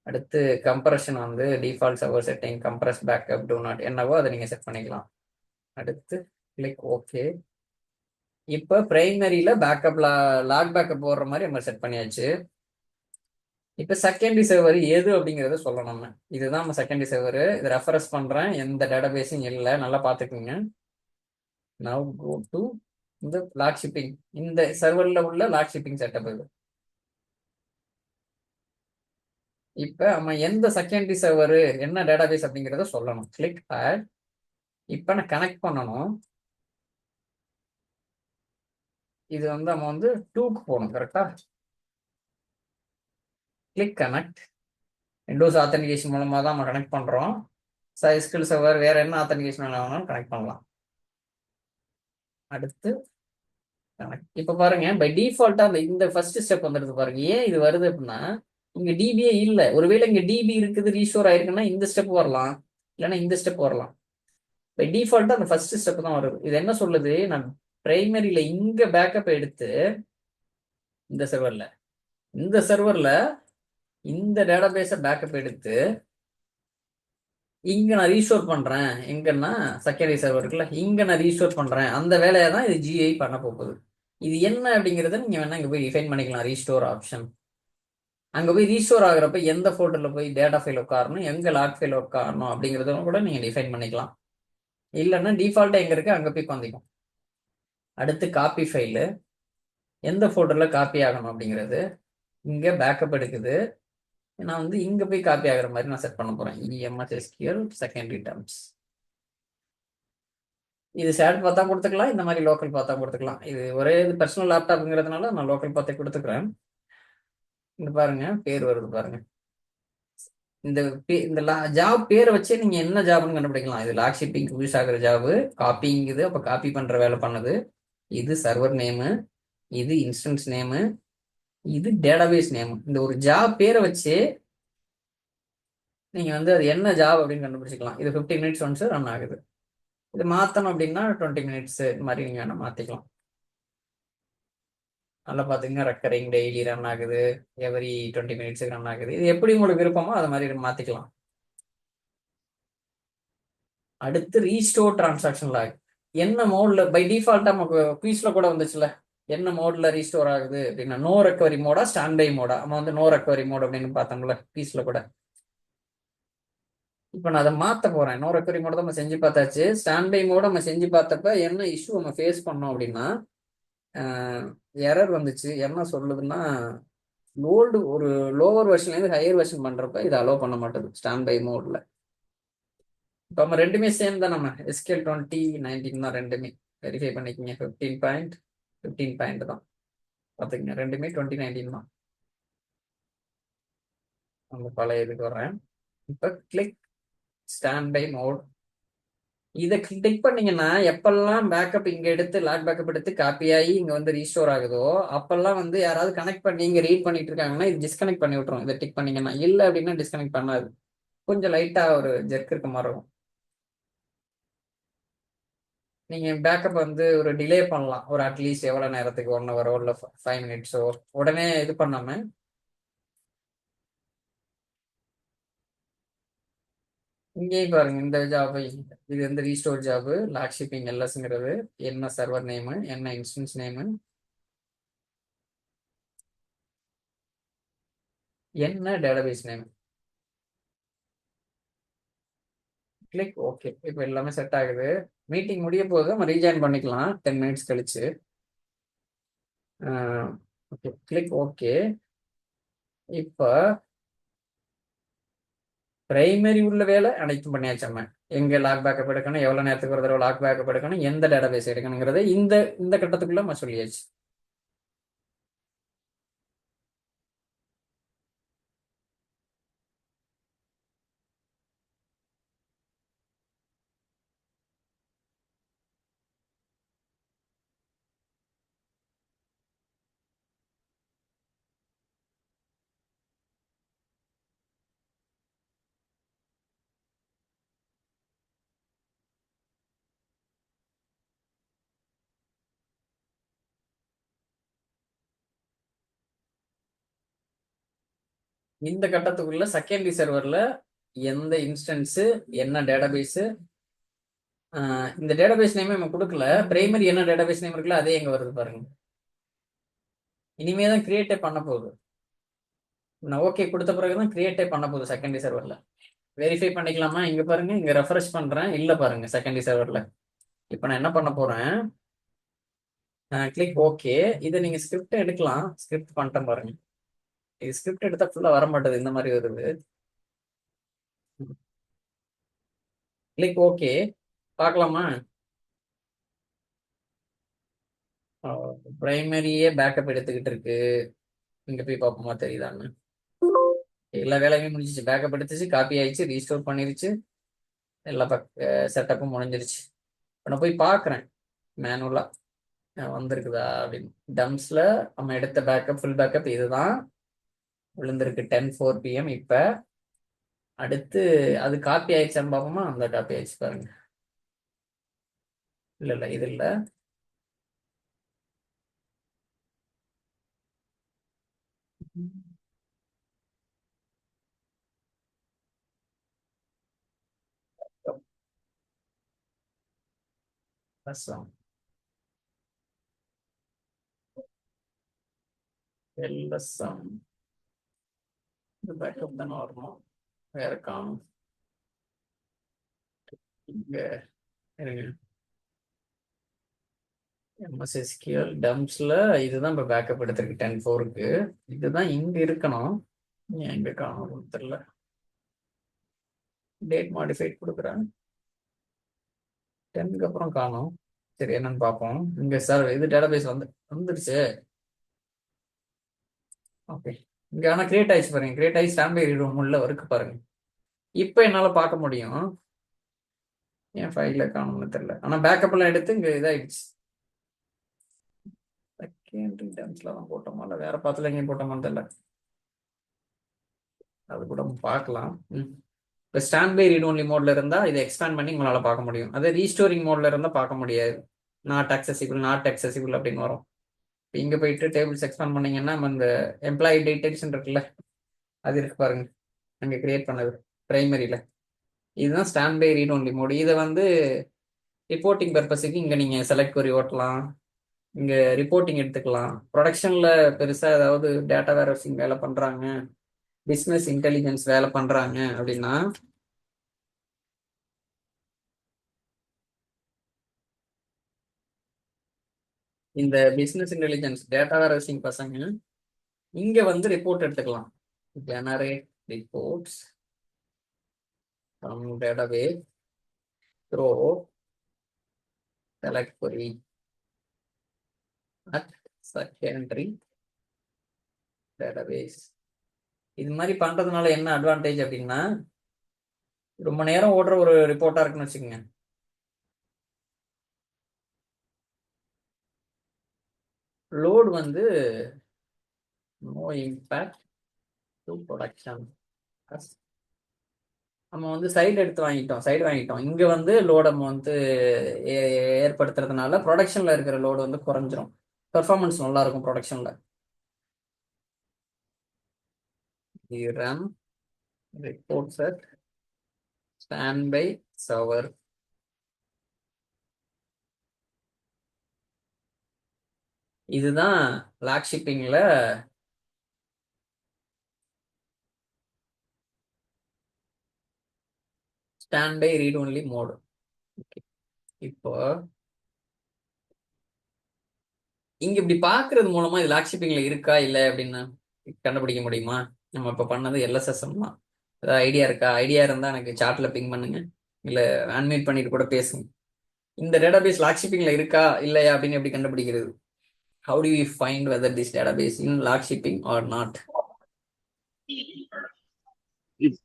அடுத்து கம்ப்ரஷன் வந்து default server setting compress backup do not என்னவோ அதை நீங்கள் செட் பண்ணிக்கலாம். அடுத்து கிளிக் ஓகே. இப்போ பிரைமரியில் பேக்கப் லாக் பேக்கப் போடுற மாதிரி நம்ம செட் பண்ணியாச்சு. இப்போ செகண்டரி சர்வர் எது அப்படிங்கிறத சொல்லணும். நம்ம இதுதான் நம்ம செகண்டரி சர்வர். இதை ரெஃபரன்ஸ் பண்ணுறேன். எந்த டேட்டாபேஸும் இல்லை, நல்லா பார்த்துக்குங்க. நவ் கோ டு இந்த லாக் ஷிப்பிங், இந்த சர்வரில் உள்ள லாக் ஷிப்பிங் செட்டப் இது. இப்போ நம்ம எந்த செகண்டரி சர்வர் என்ன டேட்டாபேஸ் அப்படிங்கிறத சொல்லணும். Click add. இப்போ நான் கனெக்ட் பண்ணணும். இது வந்து நம்ம வந்து 2க்கு போகணும். கரெக்டா? Click connect. விண்டோஸ் ஆத்தன்டிகேஷன் மூலமாக தான் நம்ம கனெக்ட் பண்ணுறோம். SQL சர்வர் வேற என்ன ஆத்தன்டிகேஷன் வேணாலும் கனெக்ட் பண்ணலாம். அடுத்து கனெக்ட். இப்போ பாருங்க, பை டிஃபால்ட்டா இந்த ஃபர்ஸ்ட் ஸ்டெப் வந்துடுது பாருங்க. ஏன் இது வருது அப்படின்னா, இங்க டிபியே இல்லை. ஒருவேளை இங்க டிபி இருக்குது, ரீஸ்டோர் ஆயிருக்குன்னா இந்த ஸ்டெப் வரலாம், இல்லைன்னா இந்த ஸ்டெப் வரலாம். பை டிஃபால்ட்டா அந்த ஃபர்ஸ்ட் ஸ்டெப் தான் வருது. இது என்ன சொல்லுது, நான் பிரைமரியில இங்க பேக்கப் எடுத்து இந்த சர்வர்ல இந்த டேட்டாபேஸை பேக்கப் எடுத்து இங்க நான் ரீஸ்டோர் பண்றேன். எங்கன்னா செகண்டரி சர்வர் இருக்குல்ல, இங்க நான் ரீஸ்டோர் பண்றேன். அந்த வேலையை தான் இது ஜிஐ பண்ண போகுது. இது என்ன அப்படிங்கிறத நீங்க வேணா இங்க போய் டிஃபைன் பண்ணிக்கலாம். ரீஸ்டோர் ஆப்ஷன் அங்க போய் ரீஸ்டோர் ஆகுறப்ப எந்த ஃபோல்டர்ல போய் டேட்டா ஃபைல் உட்காரணும், எங்க லாக் ஃபைல் உட்காரணும் அப்படிங்கிறத கூட நீங்க டிஃபைன் பண்ணிக்கலாம். இல்லைன்னா டிஃபால்ட்டா எங்க இருக்கு அங்க போய் வந்துக்கும். அடுத்து காப்பி ஃபைலு எந்த ஃபோல்டர்ல காப்பி ஆகணும் அப்படிங்கிறது இங்க பேக்கப் எடுக்குது. நான் வந்து இங்க போய் காப்பி ஆகுற மாதிரி நான் செட் பண்ண போறேன். EMSSQL secondary terms. இது ஷேட் பார்த்தா கொடுத்துக்கலாம், இந்த மாதிரி லோக்கல் பார்த்தா கொடுத்துக்கலாம். இது ஒரே பர்சனல் லேப்டாப்ங்கிறதுனால நான் லோக்கல் பார்த்தே கொடுத்துக்கிறேன். இங்க பாருங்க பேர் வருது பாருங்க. இந்த இந்த ஜாப் பேரை வச்சே நீங்க என்ன ஜாப்னு கண்டுபிடிக்கலாம். இது லாக் ஷிப்பிங் யூஸ் ஆகுற ஜாப். காப்பிங் இது, அப்ப காப்பி பண்ற வேலை பண்ணுது. இது சர்வர் நேமு, இது இன்ஸ்டன்ஸ் நேமு, இது டேட்டாபேஸ் நேமு. இந்த ஒரு ஜாப் பேரை வச்சு நீங்க வந்து அது என்ன ஜாப் அப்படின்னு கண்டுபிடிச்சிக்கலாம். இது 15 மினிட்ஸ் ஒன்ஸ் ரன் ஆகுது. இது மாத்தணும் அப்படின்னா 20 மினிட்ஸ் இந்த மாதிரி நீங்க வேணா மாத்திக்கலாம். நல்லா பாத்துங்க, ரெக்கரிங் டெய்லி ரன் ஆகுது, எவரி 20 மினிட்ஸுக்கு ரன் ஆகுது. இது எப்படி உங்களுக்கு விருப்பமோ அது மாதிரி மாத்திக்கலாம். அடுத்து ரீஸ்டோர் டிரான்சாக்ஷன் லாக். என்ன மோட்ல பை டிஃபால்ட்டா நமக்கு குயிஸ்ல கூட வந்துச்சுல, என்ன மோட்ல ரீஸ்டோர் ஆகுது அப்படின்னா no recovery Moda stand by Moda. நம்ம வந்து நோ ரெக்கவரி மோட் அப்படின்னு பார்த்தோம்ல குயிஸ்ல கூட. இப்போ நான் அதை மாத்த போறேன். நோ ரெக்கவரி மோட நம்ம செஞ்சு பார்த்தாச்சு. ஸ்டாண்ட் பை மோட நம்ம செஞ்சு பார்த்தப்ப என்ன இஷ்யூ நம்ம ஃபேஸ் பண்ணோம் அப்படின்னா, எரர் வந்துச்சு. என்ன சொல்லுதுன்னா, ஓல்டு ஒரு லோவர் வெர்ஷன்லேருந்து ஹையர் வெர்ஷன் பண்றப்ப இதை அலோவ் பண்ண மாட்டேது ஸ்டாண்ட் பை மோட்ல. இப்போ நம்ம ரெண்டுமே சேம் தான். நம்ம SQL 2019 தான் ரெண்டுமே. வெரிஃபை பண்ணிக்கோங்க. 15 தான் பார்த்துக்கங்க. ரெண்டுமே 2019 தான். அந்த பழைய இதுக்கு வர்றேன். இப்போ கிளிக் ஸ்டாண்ட் பை மோட். இதை கிளிக் பண்ணீங்கன்னா எப்பெல்லாம் பேக்கப் இங்க எடுத்து லாக் பேக்கப் எடுத்து காப்பி ஆகி இங்க வந்து ரீஸ்டோர் ஆகுதோ அப்பெல்லாம் வந்து யாராவது கனெக்ட் பண்ணி இங்க ரீட் பண்ணிட்டு இருக்காங்கன்னா இது டிஸ்கனெக்ட் பண்ணி விட்டுரும். இதை டிக் பண்ணீங்கன்னா. இல்லை அப்படின்னா டிஸ்கனெக்ட் பண்ணாது. கொஞ்சம் லைட்டா ஒரு ஜெர்க் இருக்க மாதிரி இருக்கும். நீங்க பேக்கப் வந்து ஒரு டிலே பண்ணலாம். ஒரு அட்லீஸ்ட் எவ்வளவு நேரத்துக்கு 1 ஹவரோ இல்லை 5 மினிட்ஸோ உடனே இது பண்ணாம இங்கேயும் பாருங்க. இந்த ஜாப் இது வந்து ரீஸ்டோர் ஜாப் லாக் ஷிப்பிங் எல்எஸ்ங்கிறது. என்ன சர்வர் நேமு, என்ன இன்ஸ்டன்ஸ் நேமு, என்ன டேட்டாபேஸ் நேம். Click okay. இப்போ எல்லாமே செட் ஆகுது. மீட்டிங் முடிய போது நம்ம ரீஜாயின் பண்ணிக்கலாம் 10 மினிட்ஸ் கழிச்சு. Okay click okay. இப்போ பிரைமரி உள்ள வேலை அனைத்தும் பண்ணியாச்சு. நம்ம எங்க லாக் பேக்கப் எடுக்கணும், எவ்வளவு நேரத்துக்கு ஒரு தடவை லாக் பேக்கப் எடுக்கணும், எந்த டேட்டாபேஸ் எடுக்கணுங்கிறத இந்த இந்த கட்டத்துக்குள்ள நம்ம சொல்லியாச்சு. இந்த கட்டத்துக்குள்ள செகண்டரி சர்வர்ல எந்த இன்ஸ்டன்ஸ், என்ன டேட்டாபேஸ், இந்த டேட்டாபேஸ் நேமே நம்ம கொடுக்கல. பிரைமரி என்ன டேட்டாபேஸ் நேம் இருக்குல்ல அதே எங்க வருது பாருங்க. இனிமே தான் கிரியேட்டே பண்ண போகுது. நான் ஓகே கொடுத்த பிறகுதான் கிரியேட்டே பண்ண போகுது செகண்டரி சர்வர்ல. வெரிஃபை பண்ணிக்கலாமா? இங்க பாருங்க, இங்க ரெஃப்ரெஷ் பண்றேன், இல்ல பாருங்க செகண்டரி சர்வர்ல. இப்போ நான் என்ன பண்ண போறேன், கிளிக் ஓகே. இதை நீங்க ஸ்கிரிப்ட் எடுக்கலாம். ஸ்கிரிப்ட் பண்ணிட்டேன் பாருங்க. இது ஸ்கிரிப்ட் எடுத்தா ஃபுல்லா வர மாட்டேது, இந்த மாதிரி வருது. Click okay. பார்க்கலாமா? பிரைமரியே பேக்கப் எடுத்துக்கிட்டு இருக்கு. இங்க போய் பார்ப்போமா தெரியுதான்னு. எல்லா வேலையுமே முடிஞ்சிச்சு, பேக்கப் எடுத்துச்சு, காப்பி ஆயிடுச்சு, ரீஸ்டோர் பண்ணிருச்சு, எல்லா செட்டப்பும் முடிஞ்சிருச்சு. இப்போ நான் போய் பார்க்குறேன் மேனுவலா வந்திருக்குதா அப்படின்னு. டம்ஸ்ல நம்ம எடுத்த பேக்கப், ஃபுல் பேக்கப் இதுதான் விழுந்திருக்கு 10:04 PM. இப்ப அடுத்து அது காப்பி ஆயிடுச்சான்னு பார்ப்போமா? அந்த காப்பி ஆயிடுச்சு பாருங்க. இல்ல இல்ல, இது இல்ல. LSM இது பேக்கப் தானே வரணும், வேற காணும். இங்க இருங்க. MSSQL டம்ஸ்ல இதுதான் இப்போ பேக்கப் எடுத்திருக்கு 10:04. இதுதான் இங்க இருக்கணும். எங்க காணும் தெரியல. டேட் மாடிஃபைட் கொடுக்குறேன், 10க்கு அப்புறம் காணும். சரி என்னன்னு பார்ப்போம். இங்க சார் இது டேட்டாபேஸ் வந்துருச்சு. ஓகே, இங்க ஆனா கிரியேட் ஆயிடுச்சு பாருங்க. கிரியேட் ஆகி ஸ்டாம்பை ரூம் உள்ள இருக்கு பாருங்க. இப்போ என்னால பார்க்க முடியும். என் ஃபைல்ல காணும்னு தெரியல. ஆனா பேக்கப் எல்லாம் எடுத்து இங்க இதாயிடுச்சு. செகண்டரி டம்ஸ்ல தான் போட்டோமா, இல்ல வேற பாத்துல எங்கேயும் போட்டோமான்னு தெரியல. அது கூட பார்க்கலாம். இப்போ ஸ்டாண்ட் பை ரீட் ஒன்லி மோட்ல இருந்தா இதை எக்ஸ்பேண்ட் பண்ணி உங்களால பார்க்க முடியும். அதே ரீஸ்டோரிங் மோட்ல இருந்தா பார்க்க முடியாது. நாட் அக்சசிபிள் அப்படின்னு வரும். இங்க போயிட்டு டேபிள்ஸ் எக்ஸ்பேண்ட் பண்ணீங்கன்னா நம்ம இந்த எம்ப்ளாயி டீடைல்ஸ் இருக்குல்ல, அது இருக்கு பாருங்க, அங்க கிரியேட் பண்ணது பிரைமரியில. இதுதான் standby read only mode. இதை ரிப்போர்ட்டிங் பர்பஸுக்கு இங்க நீங்க செலக்ட் கொரி ஓட்டலாம், இங்க ரிப்போர்ட்டிங் எடுத்துக்கலாம். ப்ரொடக்ஷன்ல பெருசா ஏதாவது டேட்டா வேர்ஹவுசிங் வேலை பண்றாங்க, பிசினஸ் இன்டெலிஜென்ஸ் வேலை பண்றாங்க அப்படின்னா இந்த பிசினஸ் இன்டெலிஜென்ஸ் டேட்டா வேர்ஹவுசிங் பசங்க இங்க ரிப்போர்ட் எடுத்துக்கலாம். Generate reports from database throw select query at secondary database. இது மாதிரி பண்றதுனால என்ன அட்வான்டேஜ் அப்படின்னா, ரொம்ப நேரம் ஓடுற ஒரு ரிப்போர்ட்டா இருக்குன்னு வச்சுக்கோங்க, load no impact to production. நம்ம சைடு வாங்கிட்டோம். இங்க லோட் நம்ம ஏற்படுத்துறதுனால ப்ரொடக்ஷன்ல இருக்கிற லோடு குறைஞ்சிரும். பெர்ஃபார்மன்ஸ் நல்லா இருக்கும் ப்ரொடக்ஷன்ல. Run report set standby server. இதுதான் லாக் ஷிப்பிங்ல standby read only mode. இப்போ இங்க இப்படி பாக்குறது மூலமா இது லாக் ஷிப்பிங்ல இருக்கா இல்ல அப்படின்னு கண்டுபிடிக்க முடியுமா? நம்ம இப்ப பண்ணது LSSM தான். ஏதாவது ஐடியா இருக்கா? ஐடியா இருந்தா எனக்கு சாட்ல பிங் பண்ணுங்க, இல்ல அன்மியூட் பண்ணிட்டு கூட பேசுங்க. இந்த டேட்டாபேஸ் லாக் ஷிப்பிங்ல இருக்கா இல்லையா அப்படின்னு எப்படி கண்டுபிடிக்கிறது? How do we find whether this database in lock shipping or not?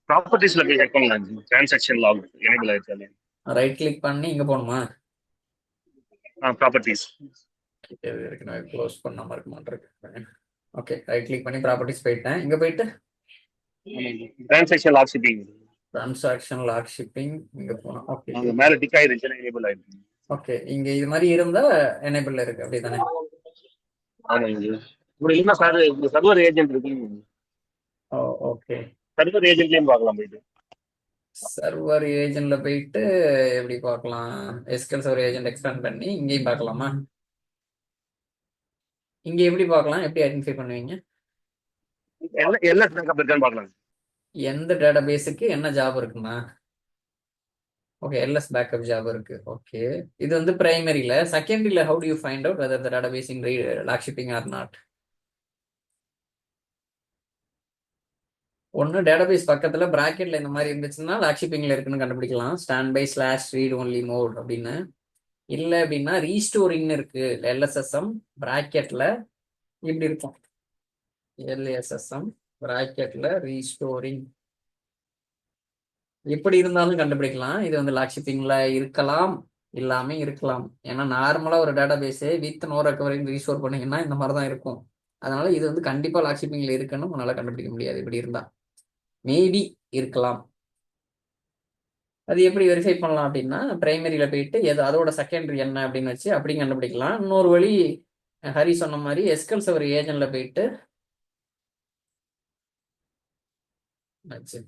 ப்ராப்பர்ட்டிஸ்ல போய் செக் பண்ணலாம். டிரான்சாக்ஷன் லாக் எனேபிள் ஆயிடுச்சு. ரைட் கிளிக் பண்ணி இங்க போகணுமா? ப்ராப்பர்ட்டிஸ் ஏற்கனவே க்ளோஸ் பண்ணாம இருக்க மாட்டேன். ஓகே, ரைட் கிளிக் பண்ணி ப்ராப்பர்ட்டிஸ் போயிட்டேன். இங்க போயிட்டு transaction log shipping, transaction log shipping இங்க போனோம். ஓகே, அங்க மேல டிக் ஆயிருந்துச்சுன்னா எனேபிள் ஆயிடுச்சு. ஓகே, இங்க இது மாதிரி இருந்தா எனேபிள் இருக்கு அப்படிதானே? ஆமாங்க. இப்படி இல்லைன்னா சர்வர் ஏஜென்ட் இருக்கு. ஓ, ஓகே. சர்வர் ஏஜென்ட்லயும் பார்க்கலாம் போயிட்டு. சர்வர் ஏஜென்ட்ல போயிட்டு எப்படி பார்க்கலாம்? எஸ்கல் சர்வர் ஏஜென்ட் எக்ஸ்பேண்ட் பண்ணி இங்கேயும் பார்க்கலாமா? இங்க எப்படி பார்க்கலாம்? எப்படி ஐடென்டிஃபை பண்ணுவீங்க? என்ன பேக்கப் இருக்கான்னு பார்க்கலாம். எந்த டேட்டா பேஸுக்கு என்ன ஜாப் இருக்குமா? ஓகே, எல்எஸ் பேக்கப் ஜாப் இருக்கு. ஓகே, இது வந்து பிரைமரியில. செகண்டரியில how do you find out whether the database in log shipping or not? ஒன்னு டேட்டாபேஸ் பக்கத்துல பிராக்கெட்ல இந்த மாதிரி இருந்துச்சுன்னா லாக் ஷிப்பிங்ல இருக்குன்னு கண்டுபிடிக்கலாம், standby slash read only mode அப்படின்னு. இல்ல அப்படின்னா ரீஸ்டோரிங்னு இருக்கு, எல்எஸ்எஸ்எம் பிராக்கெட்ல இப்படி இருக்கும், எல்எஸ்எஸ்எம் பிராக்கெட்ல ரீஸ்டோரிங். எப்படி இருந்தாலும் கண்டுபிடிக்கலாம். இது வந்து லாக் ஷிப்பிங்ல இருக்கலாம், இல்லாம இருக்கலாம். ஏன்னா நார்மலா ஒரு database with no recovery restore பண்ணீங்கன்னா இந்த மாதிரி தான் இருக்கும். அதனால இது வந்து கண்டிப்பா லாக் ஷிப்பிங்ல இருக்குன்னு உன்னால கண்டுபிடிக்க முடியாது. இப்படி இருந்தா மேபி இருக்கலாம். அது எப்படி வெரிஃபை பண்ணலாம் அப்படின்னா, பிரைமரியில போயிட்டு எது அதோட செகண்டரி என்ன அப்படின்னு வச்சு அப்படி கண்டுபிடிக்கலாம். இன்னொரு வழி, ஹரி சொன்ன மாதிரி எஸ்கல் சர்வர் ஏஜென்ட்ல போயிட்டு வச்சு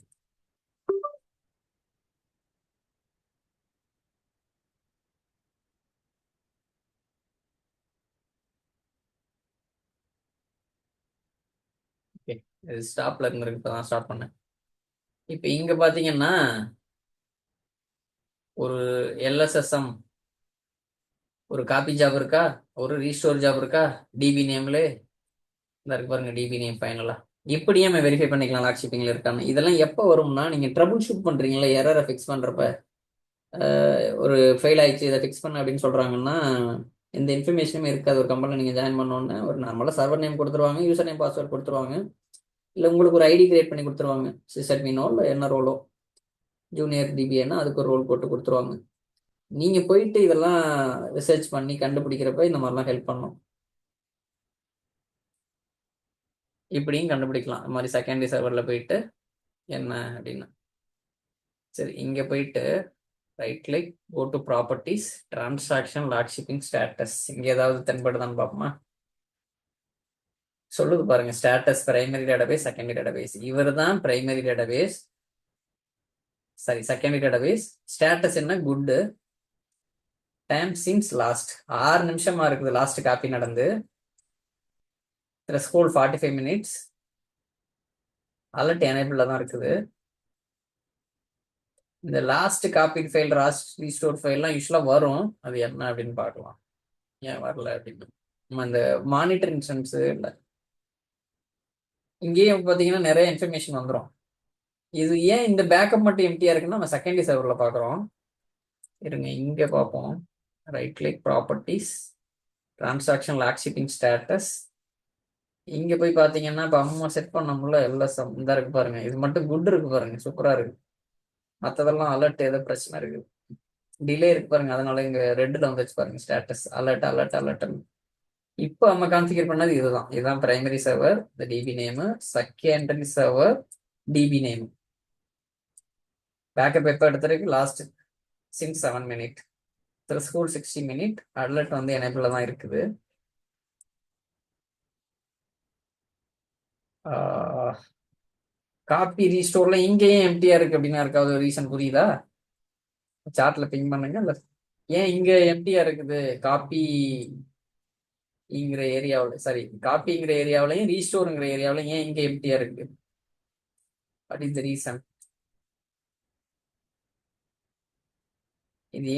ஸ்டாப்ல இருந்து இப்பதான் ஸ்டார்ட் பண்ணேன். இப்ப இங்க பாத்தீங்கன்னா ஒரு எல்எஸ்எஸ்எம் ஒரு காப்பி ஜாப் இருக்கா, ஒரு ரீஸ்டோர் ஜாப் இருக்கா, டிபி நேம்ல இந்த இருக்கு பாருங்க, டிபி நேம் ஃபைனலா. இப்படியே நம்ம வெரிஃபை பண்ணிக்கலாம் லாக் ஷிப்பிங்ல இருக்கான்னு. இதெல்லாம் எப்போ வரும்னா நீங்க ட்ரபுள் ஷூட் பண்றீங்களா, எரரை ஃபிக்ஸ் பண்றப்ப. ஒரு ஃபெயில் ஆயிடுச்சு இதை ஃபிக்ஸ் பண்ண அப்படின்னு சொல்றாங்கன்னா எந்த இன்ஃபர்மேஷனுமே இருக்காது. ஒரு கம்பெனியில் நீங்கள் ஜாயின் பண்ணோன்னே ஒரு நார்மலாக சர்வர் நேம் கொடுத்துருவாங்க, யூசர் நேம் பாஸ்வேர்ட் கொடுத்துருவாங்க, இல்லை உங்களுக்கு ஒரு ஐடி கிரியேட் பண்ணி கொடுத்துருவாங்க. சிஸ்அட்மினோ இல்லை என்ன ரோலோ, ஜூனியர் டிபிஏன்னா அதுக்கு ஒரு ரோல் போட்டு கொடுத்துருவாங்க. நீங்கள் போயிட்டு இதெல்லாம் ரிசர்ச் பண்ணி கண்டுபிடிக்கிறப்ப இந்த மாதிரிலாம் ஹெல்ப் பண்ணும். இப்படியும் கண்டுபிடிக்கலாம். இந்த மாதிரி செகண்டரி சர்வரில் போயிட்டு என்ன அப்படின்னு. சரி, இங்கே போயிட்டு right click, go to properties, transaction log shipping status. இங்கே ஏதாவது தென்படுதான்னு பார்ப்போமா? சொல்லுது பாருங்க, status primary database secondary database. இவர் தான் primary database, sorry secondary database. Status என்ன, குட். டைம் சின்ஸ் லாஸ்ட் 6 நிமிஷமா இருக்குது லாஸ்ட் காப்பி நடந்து. School 45 minutes. அலர்ட் எனேபிள்ல தான் இருக்குது. இந்த last copy file, last restore ஃபைல்லாம் யூஸ்வலா வரும். அது என்ன அப்படின்னு பார்க்கலாம். ஏன் வரல அப்படின்னு நம்ம அந்த மானிட்டர் இன்ஸ்டன்ஸ் இல்லை. இங்கேயும் பார்த்தீங்கன்னா நிறைய இன்ஃபர்மேஷன் வந்துடும். இது ஏன் இந்த பேக்கப் மட்டும் எம்டியா இருக்குன்னா நம்ம செகண்டரி சர்வரில் பார்க்குறோம். இருங்க இங்க பார்ப்போம். Right click, properties, transaction log shipping status. இங்க போய் பாத்தீங்கன்னா இப்ப அம்மா செட் பண்ணோம்ல எல்எஸ்எம் இந்த இருக்கு பாருங்க, இது மட்டும் குட் இருக்கு பாருங்க, சூப்பரா இருக்கு. மத்ததெல்லாம் அலர்ட் ஏதோ பிரச்சனை இருக்கு, டிலே இருக்கு பாருங்க. அதனால இங்க ரெட்ல வந்துச்சு பாருங்க, ஸ்டேட்டஸ் அலர்ட் அலர்ட் அலர்ட். இப்போ நம்ம கான்ஃபிகர் பண்ணது இதுதான் பிரைமரி சர்வர், இந்த DP name. Secondary server DP name. Backup எப்போ எடுத்திருக்கு, last since 7 minutes. School 60 minutes. Alert வந்து எனேபிள்ல தான் இருக்குது. காப்பி ரீஸ்டோர்ல இங்கேயும் எம்டியா இருக்கு அப்படின்னா இருக்காது, ஒரு ரீசன் புரியுதா? சார்ட்ல பிங் பண்ணுங்க. இல்ல ஏன் இங்க எம்டியா இருக்குது, காப்பிங்கிற ஏரியாவில், சாரி காப்பிங்கிற ஏரியாவிலையும் ரீஸ்டோருங்கிற ஏரியாவிலையும் ஏன் இங்க எம்டியா இருக்கு? What is the reason? இது ஏன்